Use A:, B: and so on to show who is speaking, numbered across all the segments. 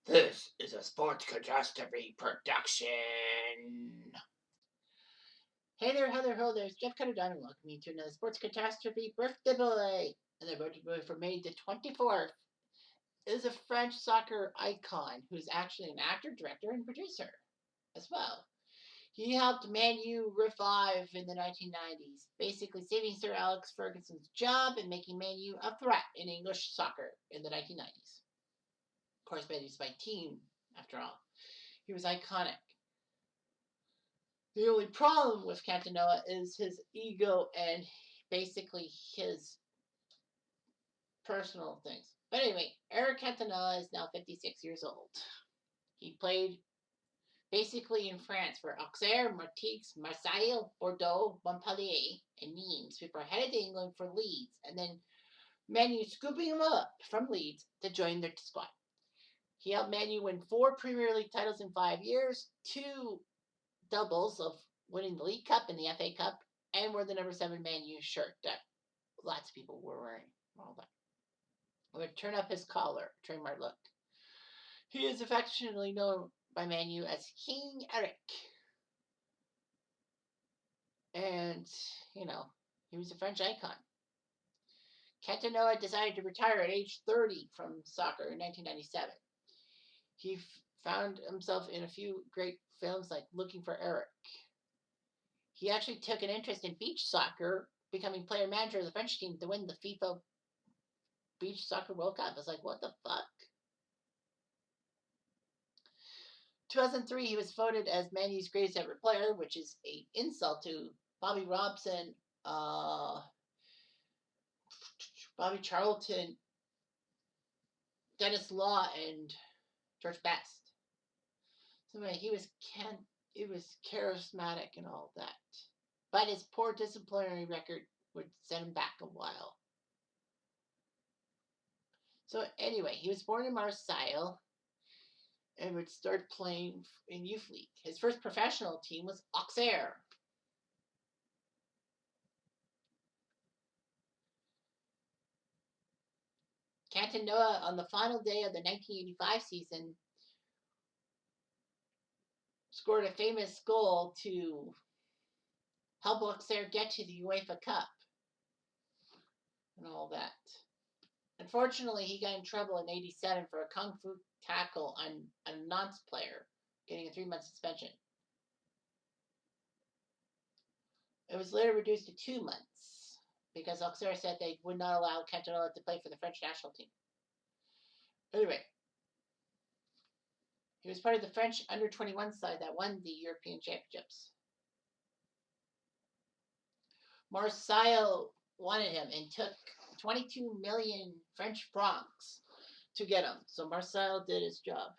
A: This is a sports catastrophe production. Hey there, Heather Ho, there's Jeff Cutter Diamond welcoming you to another sports catastrophe birthday boy. And the birthday boy for May the 24th is a French soccer icon who's actually an actor, director, and producer as well. He helped Man U revive in the 1990s, basically saving Sir Alex Ferguson's job and making Man U a threat in English soccer in the 1990s. Of course, Man U's my team, after all. He was iconic. The only problem with Cantona is his ego and basically his personal things. But anyway, Eric Cantona is now 56 years old. He played basically in France for Auxerre, Martigues, Marseille, Bordeaux, Montpellier, and Nimes before headed to England for Leeds, and then Man U scooping him up from Leeds to join their squad. He helped Man U win 4 Premier League titles in 5 years, 2 doubles of winning the League Cup and the FA Cup, and wore the number 7 Man U shirt that lots of people were wearing. All that. I would turn up his collar, trademark look. He is affectionately known by Man U as King Eric. And, he was a French icon. Cantona decided to retire at age 30 from soccer in 1997. He found himself in a few great films like Looking for Eric. He actually took an interest in beach soccer, becoming player manager of the French team to win the FIFA Beach Soccer World Cup. I was like, what the fuck? 2003, he was voted as Man U's greatest ever player, which is an insult to Bobby Robson, Bobby Charlton, Dennis Law, and George Best. So anyway, he was charismatic and all that. But his poor disciplinary record would set him back a while. So anyway, he was born in Marseille and would start playing in youth league. His first professional team was Auxerre. Cantona, on the final day of the 1985 season, scored a famous goal to help Auxerre get to the UEFA Cup and all that. Unfortunately, he got in trouble in 87 for a kung fu tackle on a Nantes player, getting a 3-month suspension. It was later reduced to 2 months because Auxerre said they would not allow Cantona to play for the French national team. Anyway, he was part of the French under-21 side that won the European Championships. Marseille wanted him and took 22 million French francs to get him. So Marseille did his job.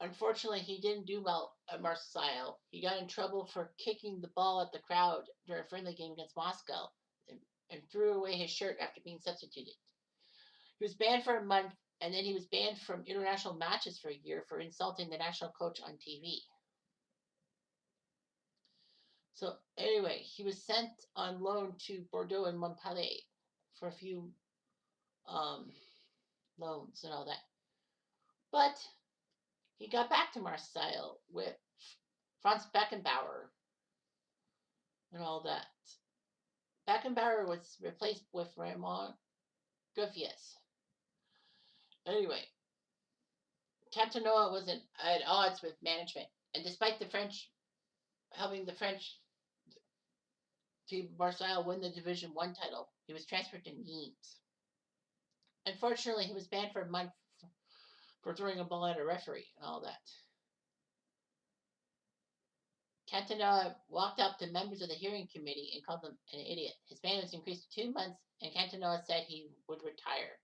A: Unfortunately, he didn't do well at Marseille. He got in trouble for kicking the ball at the crowd during a friendly game against Moscow and threw away his shirt after being substituted. He was banned for a month, and then he was banned from international matches for a year for insulting the national coach on TV. So anyway, he was sent on loan to Bordeaux and Montpellier for a few loans and all that. But he got back to Marseille with Franz Beckenbauer and all that. Beckenbauer was replaced with Raymond Griffius. Anyway, Cantona was at odds with management, and despite the French helping the French team Marseille win the Division 1 title, he was transferred to Nimes. Unfortunately, he was banned for a month for throwing a ball at a referee and all that. Cantona walked up to members of the hearing committee and called them an idiot. His ban was increased to 2 months, and Cantona said he would retire.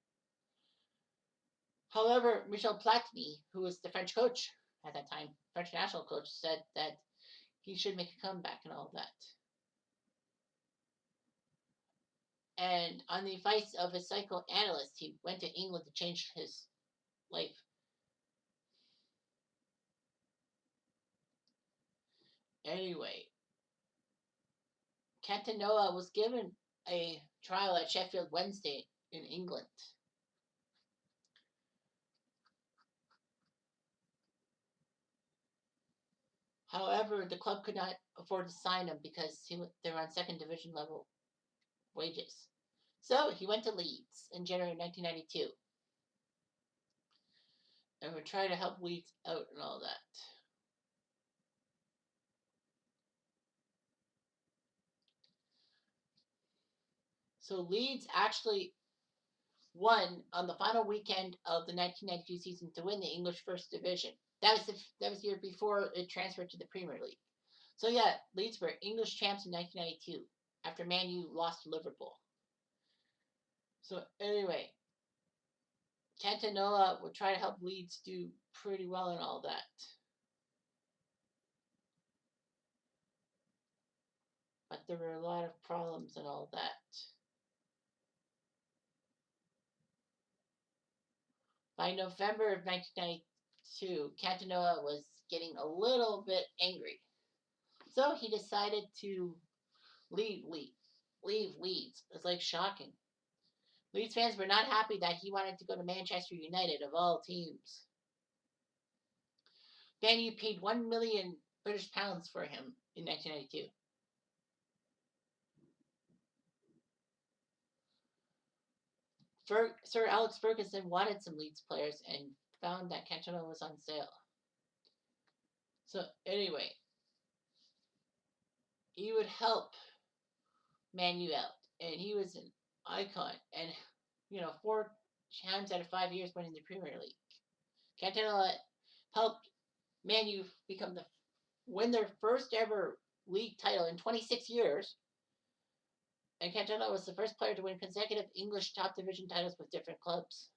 A: However, Michel Platini, who was the French coach at that time, French national coach, said that he should make a comeback and all that. And on the advice of a psychoanalyst, he went to England to change his life. Anyway, Cantona was given a trial at Sheffield Wednesday in England. However, the club could not afford to sign him because they were on second division level wages. So he went to Leeds in January 1992 and would try to help Leeds out and all that. So Leeds actually won on the final weekend of the 1992 season to win the English First Division. That was the year before it transferred to the Premier League. So yeah, Leeds were English champs in 1992 after Man U lost to Liverpool. So anyway, Cantona would try to help Leeds do pretty well and all that. But there were a lot of problems and all that. By November of 1992, Cantona was getting a little bit angry. So he decided to leave Leeds. It's like shocking. Leeds fans were not happy that he wanted to go to Manchester United, of all teams. Man U paid 1 million British pounds for him in 1992. Sir Alex Ferguson wanted some Leeds players and found that Cantona was on sale. So anyway, he would help Man U out, and he was an icon. And 4 times out of 5 years winning the Premier League. Cantona helped Man U win their first ever league title in 26 years. And Cantona was the first player to win consecutive English top division titles with different clubs.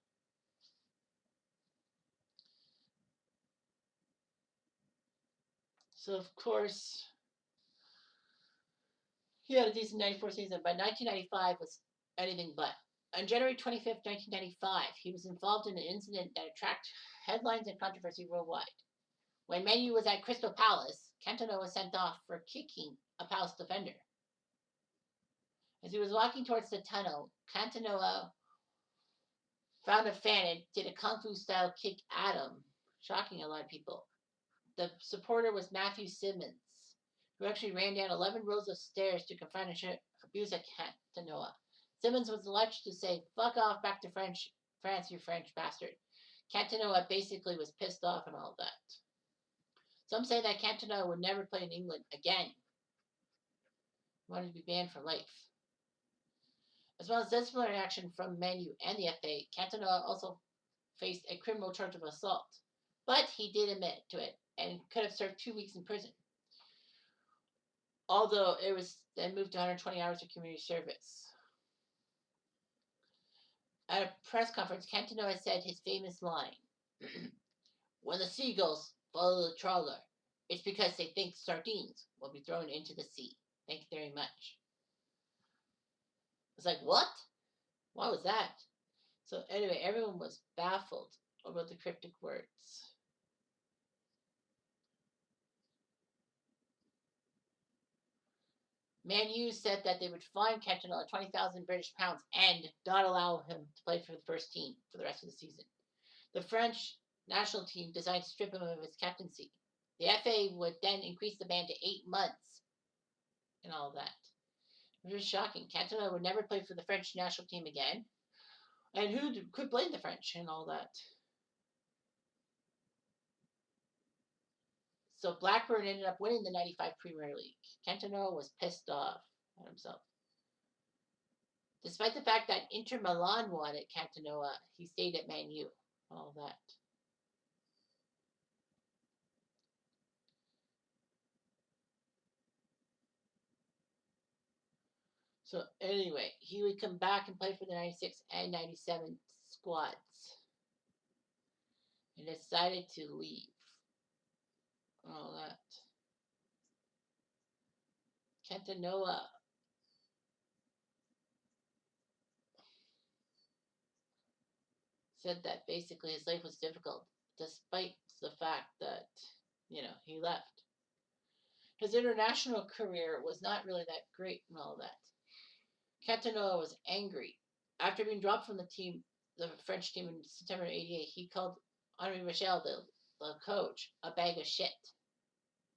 A: So, of course, he had a decent 94 season, but 1995 was anything but. On January 25th, 1995, he was involved in an incident that attracted headlines and controversy worldwide. When Man U was at Crystal Palace, Cantona was sent off for kicking a Palace defender. As he was walking towards the tunnel, Cantona found a fan and did a kung fu style kick at him, shocking a lot of people. The supporter was Matthew Simmons, who actually ran down 11 rows of stairs to confront and abuse at Cantona. Simmons was alleged to say, "Fuck off back to France, you French bastard." Cantona basically was pissed off and all that. Some say that Cantona would never play in England again. He wanted to be banned for life. As well as disciplinary action from Man U and the FA, Cantona also faced a criminal charge of assault. But he did admit to it and could have served 2 weeks in prison. Although it was then moved to 120 hours of community service. At a press conference, Cantona said his famous line, "When the seagulls follow the trawler, it's because they think sardines will be thrown into the sea. Thank you very much." It's like, what? Why was that? So anyway, everyone was baffled over the cryptic words. Man U said that they would fine Cantona 20,000 British pounds and not allow him to play for the first team for the rest of the season. The French national team decided to strip him of his captaincy. The FA would then increase the ban to 8 months and all that. It was shocking. Cantona would never play for the French national team again. And who could blame the French and all that? So Blackburn ended up winning the 95 Premier League. Cantona was pissed off at himself. Despite the fact that Inter Milan wanted Cantona, he stayed at Man U. All that. So anyway, he would come back and play for the 96 and 97 squads. And decided to leave. All that. Cantona said that basically his life was difficult despite the fact that, he left. His international career was not really that great and all that. Cantona was angry. After being dropped from the French team in September '88, he called Henri Michel, the coach, a bag of shit.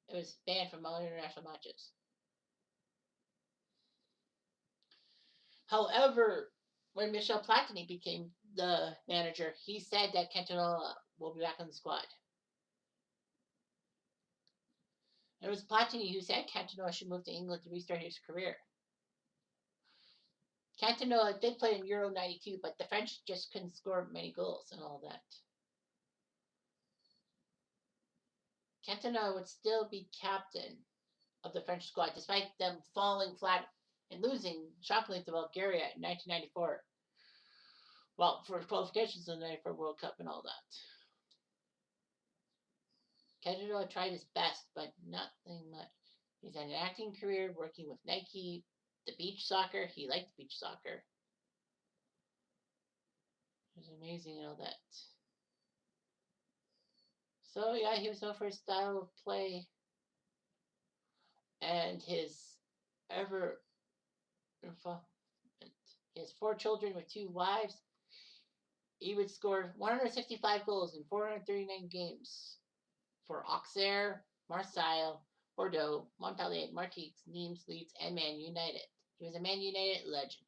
A: It was banned from all international matches. However, when Michel Platini became the manager, he said that Cantona will be back in the squad. And it was Platini who said Cantona should move to England to restart his career. Cantona did play in Euro '92, but the French just couldn't score many goals and all that. Cantona would still be captain of the French squad, despite them falling flat and losing shockingly to Bulgaria in 1994. Well, for qualifications in the '94 World Cup and all that. Cantona tried his best, but nothing much. He's had an acting career working with Nike, the beach soccer. He liked beach soccer. It was amazing and all that. So yeah, he was known for his style of play and his ever involvement. He has 4 children with 2 wives. He would score 165 goals in 439 games for Auxerre, Marseille, Bordeaux, Montpellier, Martigues, Nimes, Leeds, and Man United. He was a Man United legend.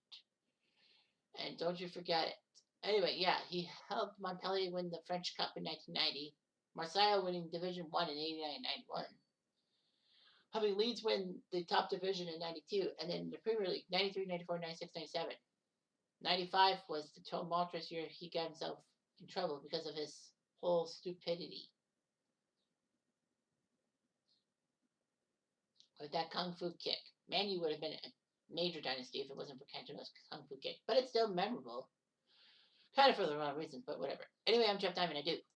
A: And don't you forget it. Anyway, yeah, he helped Montpellier win the French Cup in 1990, Marseille winning Division 1 in 89-91, helping Leeds win the top division in 92, and then the Premier League 93, 94, 96, 97. 95 was the tumultuous year he got himself in trouble because of his whole stupidity. With that Kung Fu kick. Man, you would have been a major dynasty if it wasn't for Cantona's Kung Fu kick. But it's still memorable. Kind of for the wrong reasons, but whatever. Anyway, I'm Jeff Diamond. I do.